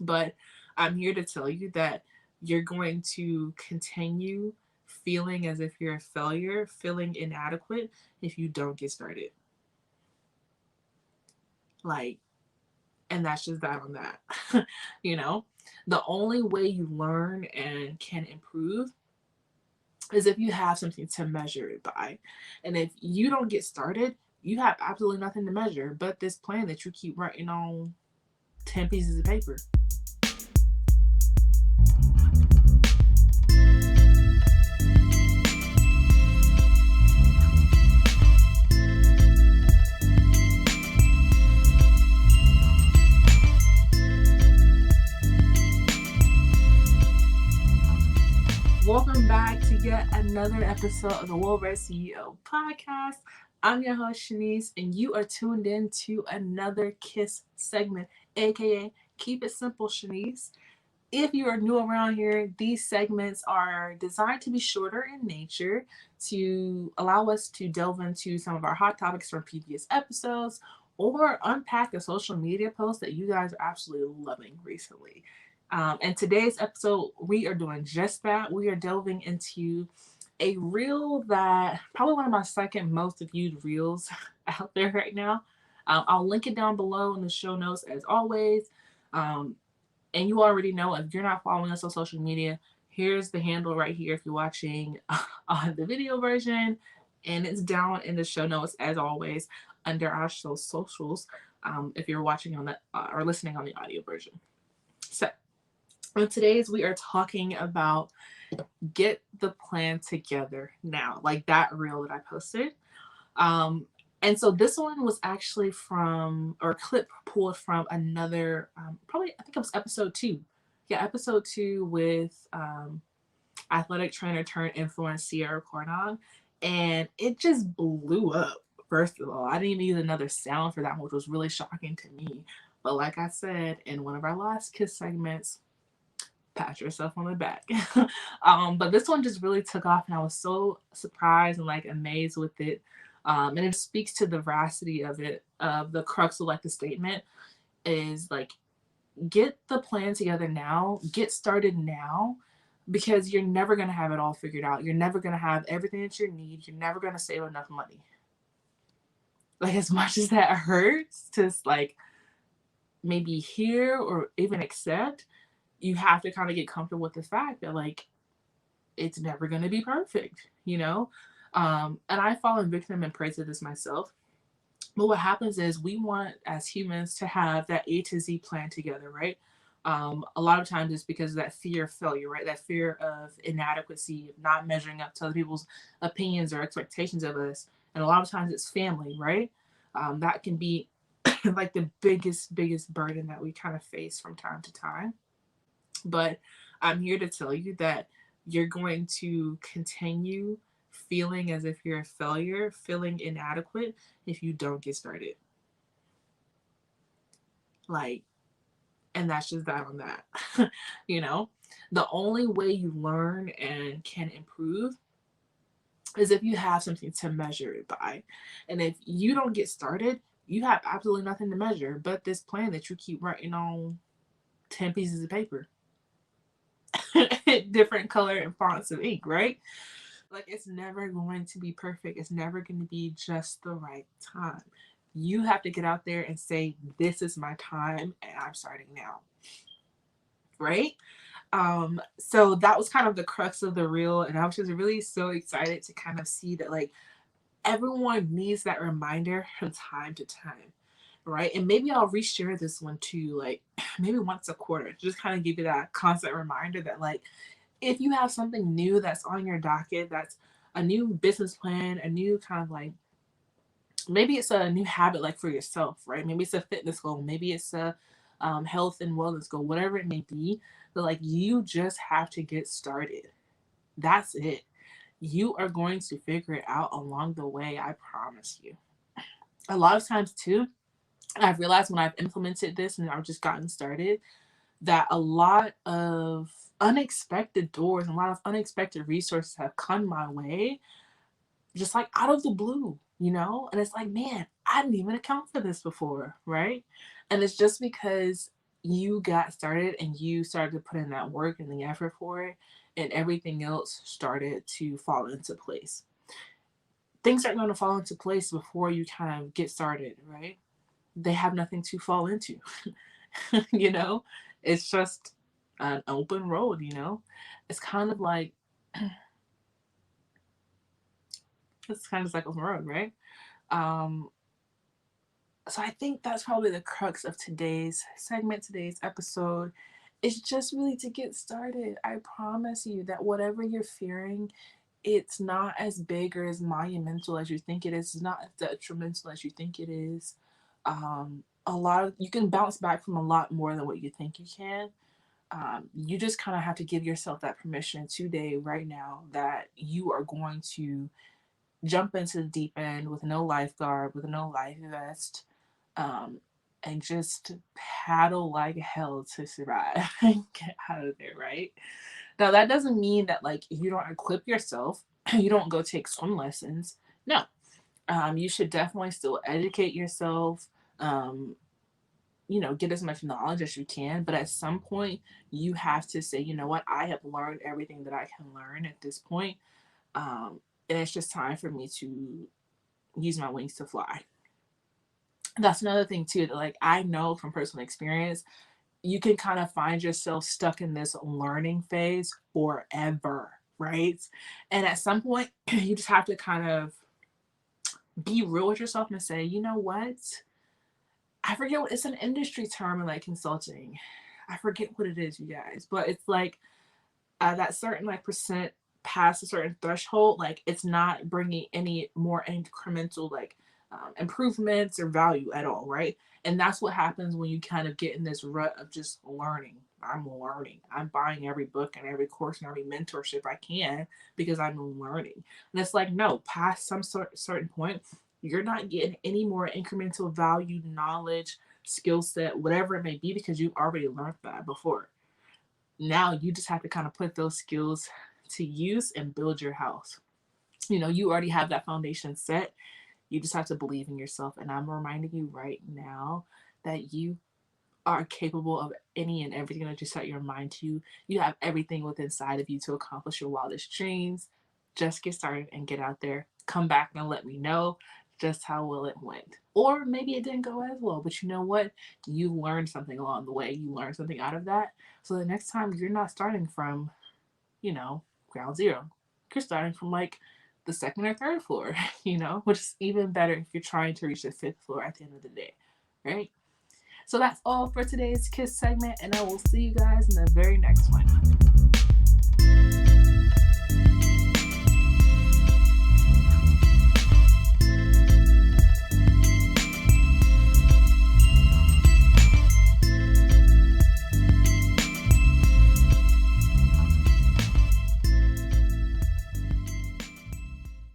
But I'm here to tell you that you're going to continue feeling as if you're a failure, feeling inadequate if you don't get started. Like, and that's just that on that. you know, the only way you learn and can improve is if you have something to measure it by. And if you don't get started, you have absolutely nothing to measure but this plan that you keep writing on 10 pieces of paper. Welcome back to yet another episode of the World CEO Podcast. I'm your host, Shanice, and you are tuned in to another K.I.S.S segment, aka Keep It Simple Shanice. If you are new around here, these segments are designed to be shorter in nature to allow us to delve into some of our hot topics from previous episodes or unpack a social media post that you guys are absolutely loving recently. And today's episode, we are doing just that. We are delving into a reel that probably one of my second most viewed reels out there right now. I'll link it down below in the show notes as always. Um, and you already know if you're not following us on social media, here's the handle right here if you're watching on the video version. And it's down in the show notes as always under our socials if you're watching on the or listening on the audio version. So, on today's, we are talking about get the plan together now, like that reel that I posted. Um, and so this one was actually from, or a clip pulled from another, probably, I think it was episode 2. Yeah, episode 2 with athletic trainer turned influencer Sierra Cornon. And it just blew up, first of all. I didn't even use another sound for that one, which was really shocking to me. But like I said in one of our last K.I.S.S segments, pat yourself on the back. But this one just really took off, and I was so surprised and like amazed with it. And it speaks to the veracity of it. The crux of like the statement is like, get the plan together now, get started now, because you're never gonna have it all figured out. You're never gonna have everything that you need. You're never gonna save enough money. Like as much as that hurts to like maybe hear or even accept, you have to kind of get comfortable with the fact that like it's never going to be perfect, you know. And I fall victim and prey to this myself. But what happens is we want as humans to have that A to Z plan together, right? A lot of times it's because of that fear of failure, right? That fear of inadequacy, of not measuring up to other people's opinions or expectations of us. And a lot of times it's family, right? That can be like the biggest burden that we kind of face from time to time. But I'm here to tell you that you're going to continue feeling as if you're a failure, feeling inadequate if you don't get started. Like, and that's just that on that. you know, the only way you learn and can improve is if you have something to measure it by. And if you don't get started, you have absolutely nothing to measure but this plan that you keep writing on 10 pieces of paper. Different color and fonts of ink, right? Like it's never going to be perfect. It's never going to be just the right time. You have to get out there and say, this is my time and I'm starting now. Right? So that was kind of the crux of the reel. And I was just really so excited to kind of see that like everyone needs that reminder from time to time. Right. And maybe I'll reshare this one too, like maybe once a quarter, just kind of give you that constant reminder that like if you have something new that's on your docket, that's a new business plan, a new kind of like maybe it's a new habit like for yourself, right? Maybe it's a fitness goal, maybe it's a health and wellness goal, whatever it may be. But like you just have to get started. That's it. You are going to figure it out along the way. I promise you. A lot of times too, I've realized when I've implemented this and I've just gotten started that a lot of unexpected doors and a lot of unexpected resources have come my way just like out of the blue, you know? And it's like, man, I didn't even account for this before, right? And it's just because you got started and you started to put in that work and the effort for it, and everything else started to fall into place. Things aren't going to fall into place before you kind of get started, right? They have nothing to fall into. you know, it's just an open road, it's kind of like it's kind of like open road, right? um so I think that's probably the crux of today's segment, today's episode. It's just really to get started. I promise you that whatever you're fearing, it's not as big or as monumental as you think it is. It's not as detrimental as you think it is. A lot of you can bounce back from a lot more than what you think you can. You just kind of have to give yourself that permission today, right now, that you are going to jump into the deep end with no lifeguard, with no life vest, um, and just paddle like hell to survive and get out of there, right? Now, that doesn't mean that, like, you don't equip yourself, you don't go take swim lessons. No, you should definitely still educate yourself. Um, get as much knowledge as you can, but at some point, you have to say, you know what, I have learned everything that I can learn at this point, and it's just time for me to use my wings to fly. That's another thing too, that, like, I know from personal experience, you can kind of find yourself stuck in this learning phase forever, right? And at some point, you just have to kind of be real with yourself and say, you know what, I forget what it's an industry term in like consulting. I forget what it is, you guys, but it's like that certain like percent past a certain threshold, like it's not bringing any more incremental like improvements or value at all, right? And that's what happens when you kind of get in this rut of just learning. I'm learning. I'm buying every book and every course and every mentorship I can because I'm learning. And it's like, no, past some certain point, you're not getting any more incremental value, knowledge, skill set, whatever it may be, because you've already learned that before. Now you just have to kind of put those skills to use and build your house. You already have that foundation set. You just have to believe in yourself. And I'm reminding you right now that you are capable of any and everything that you set your mind to. You have everything within inside of you to accomplish your wildest dreams. Just get started and get out there. Come back and let me know just how well it went. Or maybe it didn't go as well, but you know what? You learned something along the way. You learned something out of that. So the next time you're not starting from, ground zero. You're starting from like the second or third floor, which is even better if you're trying to reach the fifth floor at the end of the day, right? So that's all for today's K.I.S.S segment, and I will see you guys in the very next one.